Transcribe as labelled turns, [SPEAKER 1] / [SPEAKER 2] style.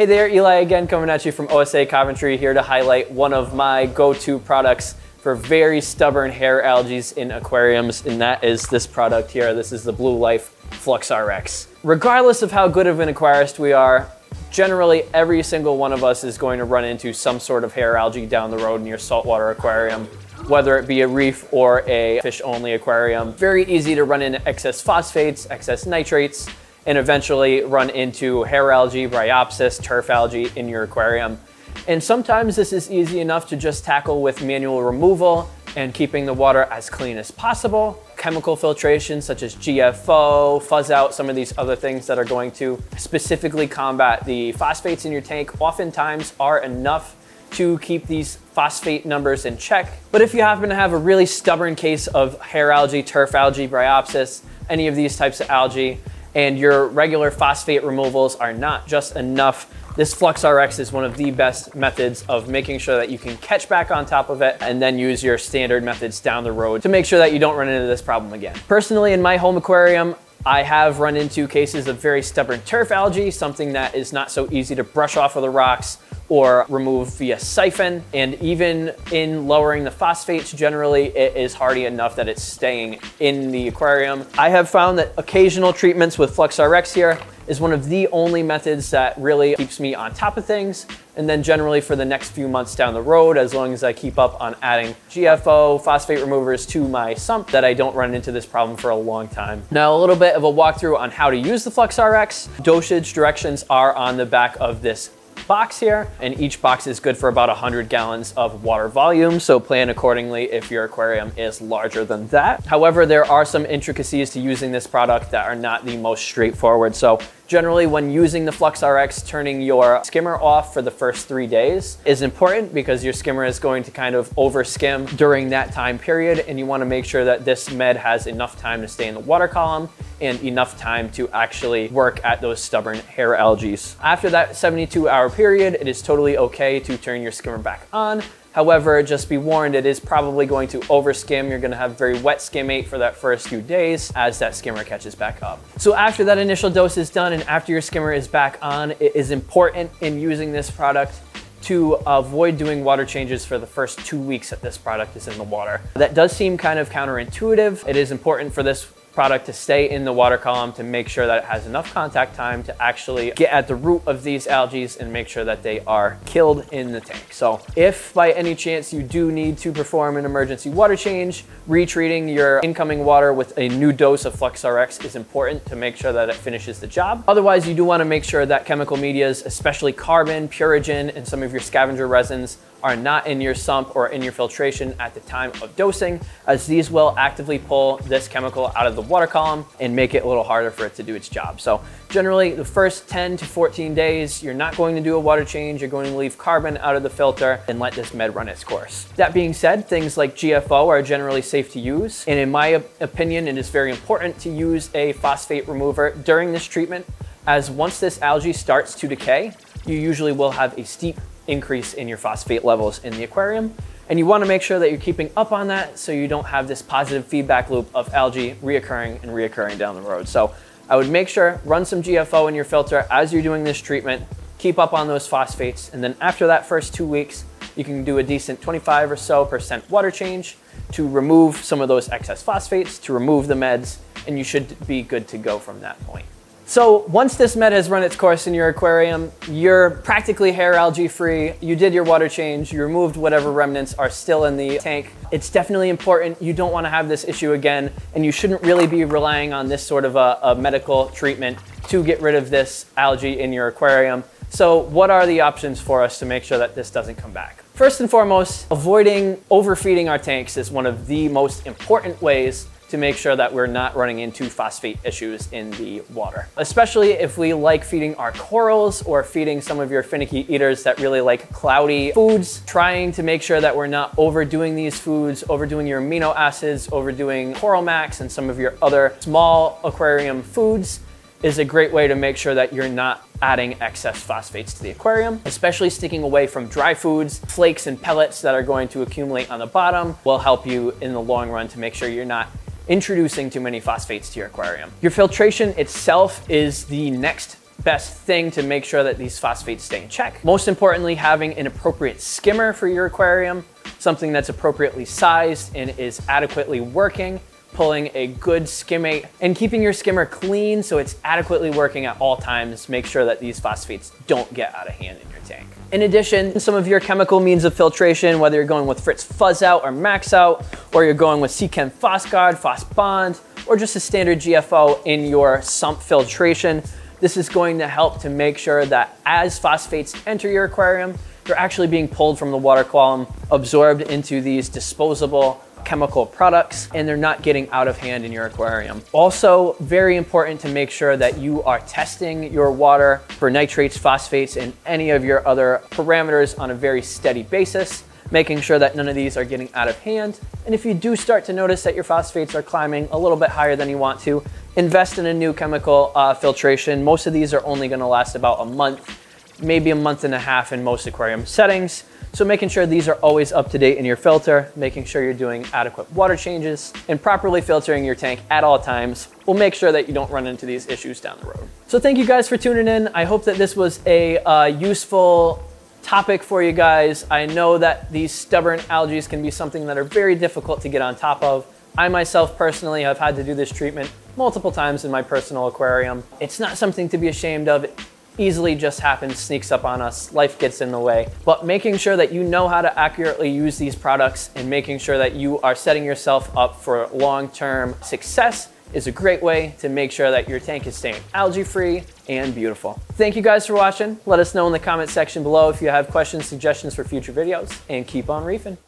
[SPEAKER 1] Hey there, Eli again, coming at you from OSA Coventry, here to highlight one of my go-to products for very stubborn hair algae in aquariums, and that is this product here. This is the Blue Life Flux RX. Regardless of how good of an aquarist we are, generally every single one of us is going to run into some sort of hair algae down the road in your saltwater aquarium, whether it be a reef or a fish-only aquarium. Very easy to run into excess phosphates, excess nitrates, and eventually run into hair algae, bryopsis, turf algae in your aquarium. And sometimes this is easy enough to just tackle with manual removal and keeping the water as clean as possible. Chemical filtration such as GFO, fuzz out, some of these other things that are going to specifically combat the phosphates in your tank oftentimes are enough to keep these phosphate numbers in check. But if you happen to have a really stubborn case of hair algae, turf algae, bryopsis, any of these types of algae, and your regular phosphate removals are not just enough, this Flux RX is one of the best methods of making sure that you can catch back on top of it and then use your standard methods down the road to make sure that you don't run into this problem again. Personally, in my home aquarium, I have run into cases of very stubborn turf algae, something that is not so easy to brush off of the rocks or remove via siphon. And even in lowering the phosphates, generally it is hardy enough that it's staying in the aquarium. I have found that occasional treatments with Flux RX here is one of the only methods that really keeps me on top of things. And then generally for the next few months down the road, as long as I keep up on adding GFO, phosphate removers to my sump, that I don't run into this problem for a long time. Now, a little bit of a walkthrough on how to use the Flux RX. Dosage directions are on the back of this box here, and each box is good for about 100 gallons of water volume, so plan accordingly if your aquarium is larger than that. However, there are some intricacies to using this product that are not the most straightforward. So generally, when using the Flux RX, turning your skimmer off for the first 3 days is important because your skimmer is going to kind of over skim during that time period, and you want to make sure that this med has enough time to stay in the water column and enough time to actually work at those stubborn hair algae. After that 72-hour period, it is totally okay to turn your skimmer back on. However, just be warned, it is probably going to over skim. You're gonna have very wet skimmate for that first few days as that skimmer catches back up. So after that initial dose is done and after your skimmer is back on, it is important in using this product to avoid doing water changes for the first 2 weeks that this product is in the water. That does seem kind of counterintuitive. It is important for this product to stay in the water column to make sure that it has enough contact time to actually get at the root of these algae and make sure that they are killed in the tank. So if by any chance you do need to perform an emergency water change, retreating your incoming water with a new dose of Flux RX is important to make sure that it finishes the job. Otherwise, you do want to make sure that chemical medias, especially carbon, purigen, and some of your scavenger resins are not in your sump or in your filtration at the time of dosing, as these will actively pull this chemical out of the water column and make it a little harder for it to do its job. So generally the first 10 to 14 days, you're not going to do a water change. You're going to leave carbon out of the filter and let this med run its course. That being said, things like GFO are generally safe to use. And in my opinion, it is very important to use a phosphate remover during this treatment, as once this algae starts to decay, you usually will have a steep increase in your phosphate levels in the aquarium. And you want to make sure that you're keeping up on that so you don't have this positive feedback loop of algae reoccurring down the road. So I would make sure, run some GFO in your filter as you're doing this treatment, keep up on those phosphates, and then after that first 2 weeks, you can do a decent 25% or so water change to remove some of those excess phosphates, to remove the meds, and you should be good to go from that point. So once this med has run its course in your aquarium, you're practically hair algae free. You did your water change, you removed whatever remnants are still in the tank. It's definitely important. You don't want to have this issue again, and you shouldn't really be relying on this sort of a medical treatment to get rid of this algae in your aquarium. So what are the options for us to make sure that this doesn't come back? First and foremost, avoiding overfeeding our tanks is one of the most important ways to make sure that we're not running into phosphate issues in the water. Especially if we like feeding our corals or feeding some of your finicky eaters that really like cloudy foods, trying to make sure that we're not overdoing these foods, overdoing your amino acids, overdoing Coral Max and some of your other small aquarium foods is a great way to make sure that you're not adding excess phosphates to the aquarium. Especially sticking away from dry foods, flakes and pellets that are going to accumulate on the bottom will help you in the long run to make sure you're not introducing too many phosphates to your aquarium. Your filtration itself is the next best thing to make sure that these phosphates stay in check. Most importantly, having an appropriate skimmer for your aquarium, something that's appropriately sized and is adequately working, pulling a good skimmate, and keeping your skimmer clean so it's adequately working at all times. Make sure that these phosphates don't get out of hand in your tank. In addition, some of your chemical means of filtration, whether you're going with Fritz Fuzz Out or Max Out, or you're going with Seachem Phosguard, Phosbond, or just a standard GFO in your sump filtration, this is going to help to make sure that as phosphates enter your aquarium, they're actually being pulled from the water column, absorbed into these disposable chemical products, and they're not getting out of hand in your aquarium. Also, very important to make sure that you are testing your water for nitrates, phosphates, and any of your other parameters on a very steady basis, making sure that none of these are getting out of hand. And if you do start to notice that your phosphates are climbing a little bit higher than you want to, invest in a new chemical filtration. Most of these are only gonna last about a month, maybe a month and a half in most aquarium settings. So making sure these are always up to date in your filter, making sure you're doing adequate water changes, and properly filtering your tank at all times will make sure that you don't run into these issues down the road. So thank you guys for tuning in. I hope that this was a useful topic for you guys. I know that these stubborn algae can be something that are very difficult to get on top of. I myself personally have had to do this treatment multiple times in my personal aquarium. It's not something to be ashamed of. It easily just happens, sneaks up on us, life gets in the way. But making sure that you know how to accurately use these products and making sure that you are setting yourself up for long-term success is a great way to make sure that your tank is staying algae-free and beautiful. Thank you guys for watching. Let us know in the comment section below if you have questions, suggestions for future videos, and keep on reefing.